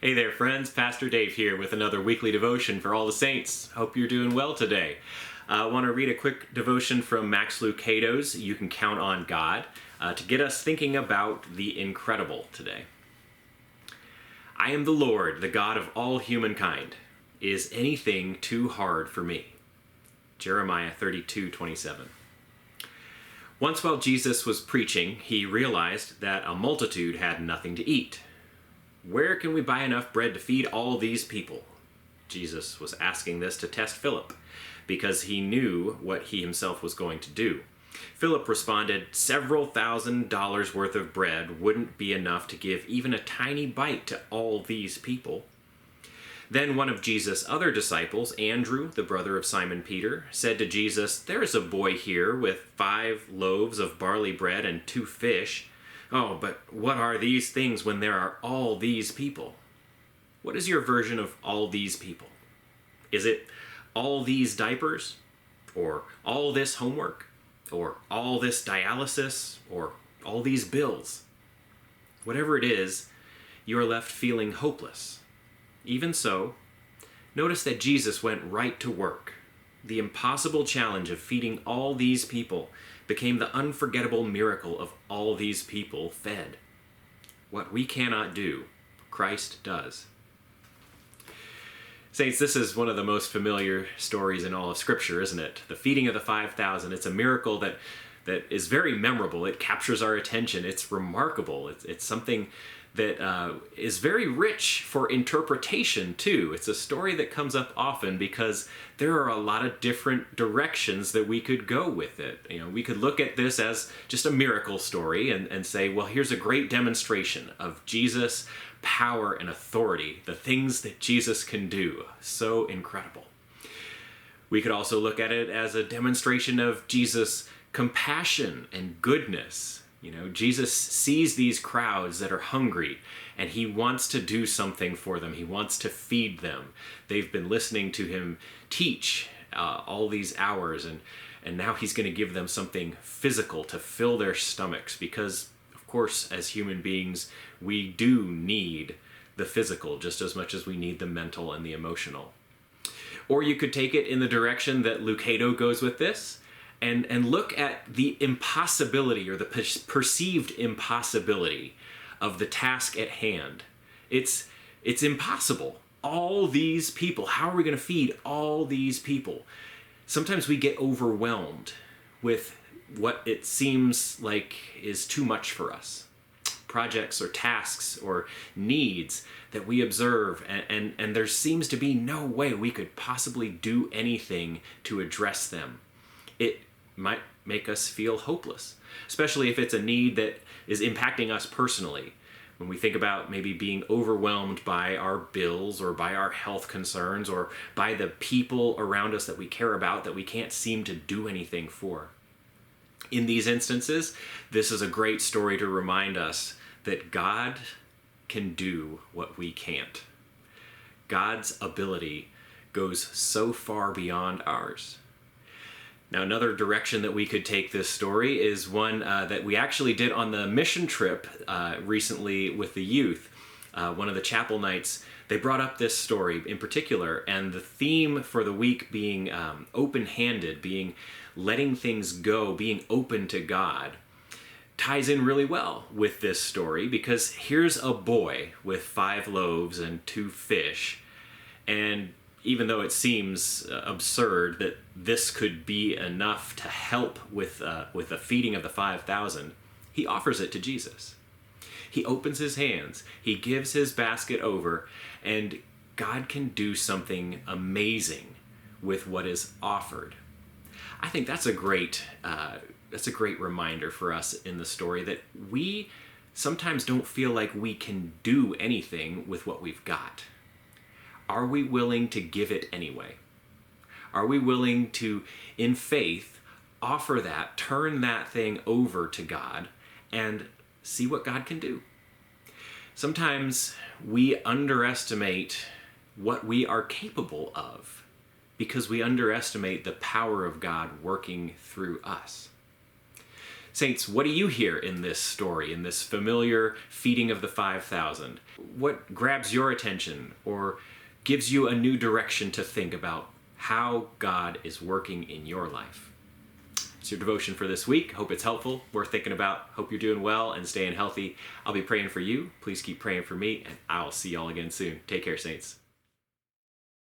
Hey there, friends. Pastor Dave here with another weekly devotion for all the saints. Hope you're doing well today. I want to read a quick devotion from Max Lucado's You Can Count on God to get us thinking about the incredible today. I am the Lord, the God of all humankind. Is anything too hard for me? Jeremiah 32:27. Once while Jesus was preaching, he realized that a multitude had nothing to eat. Where can we buy enough bread to feed all these people? Jesus was asking this to test Philip, because he knew what he himself was going to do. Philip responded, several $1,000s worth of bread wouldn't be enough to give even a tiny bite to all these people. Then one of Jesus' other disciples, Andrew, the brother of Simon Peter, said to Jesus, there is a boy here with 5 loaves of barley bread and 2 fish. Oh, but what are these things when there are all these people? What is your version of all these people? Is it all these diapers? Or all this homework? Or all this dialysis? Or all these bills? Whatever it is, you are left feeling hopeless. Even so, notice that Jesus went right to work. The impossible challenge of feeding all these people became the unforgettable miracle of all these people fed. What we cannot do, Christ does. Saints, this is one of the most familiar stories in all of Scripture, isn't it? The feeding of the 5,000. It's a miracle that is very memorable. It captures our attention. It's remarkable. It's something that is very rich for interpretation, too. It's a story that comes up often because there are a lot of different directions that we could go with it. You know, we could look at this as just a miracle story and say, well, here's a great demonstration of Jesus' power and authority, the things that Jesus can do. So incredible. We could also look at it as a demonstration of Jesus' compassion and goodness. You know, Jesus sees these crowds that are hungry, and he wants to do something for them. He wants to feed them. They've been listening to him teach all these hours, and now he's going to give them something physical to fill their stomachs, because, of course, as human beings, we do need the physical just as much as we need the mental and the emotional. Or you could take it in the direction that Lucado goes with this, and look at the impossibility or the perceived impossibility of the task at hand. It's impossible. All these people, how are we going to feed all these people? Sometimes we get overwhelmed with what it seems like is too much for us. Projects or tasks or needs that we observe, and there seems to be no way we could possibly do anything to address them. It might make us feel hopeless, especially if it's a need that is impacting us personally. When we think about maybe being overwhelmed by our bills or by our health concerns or by the people around us that we care about that we can't seem to do anything for. In these instances, this is a great story to remind us that God can do what we can't. God's ability goes so far beyond ours. Now, another direction that we could take this story is one that we actually did on the mission trip recently with the youth. One of the chapel nights, they brought up this story in particular, and the theme for the week being open-handed, being letting things go, being open to God, ties in really well with this story, because here's a boy with 5 loaves and 2 fish, and even though it seems absurd that this could be enough to help with the feeding of the 5,000, he offers it to Jesus. He opens his hands, he gives his basket over, and God can do something amazing with what is offered. I think that's a great reminder for us in the story that we sometimes don't feel like we can do anything with what we've got. Are we willing to give it anyway? Are we willing to, in faith, offer that, turn that thing over to God, and see what God can do? Sometimes we underestimate what we are capable of because we underestimate the power of God working through us. Saints, what do you hear in this story, in this familiar feeding of the 5,000? What grabs your attention or gives you a new direction to think about how God is working in your life? It's your devotion for this week. Hope it's helpful, worth thinking about. Hope you're doing well and staying healthy. I'll be praying for you. Please keep praying for me, and I'll see y'all again soon. Take care, Saints.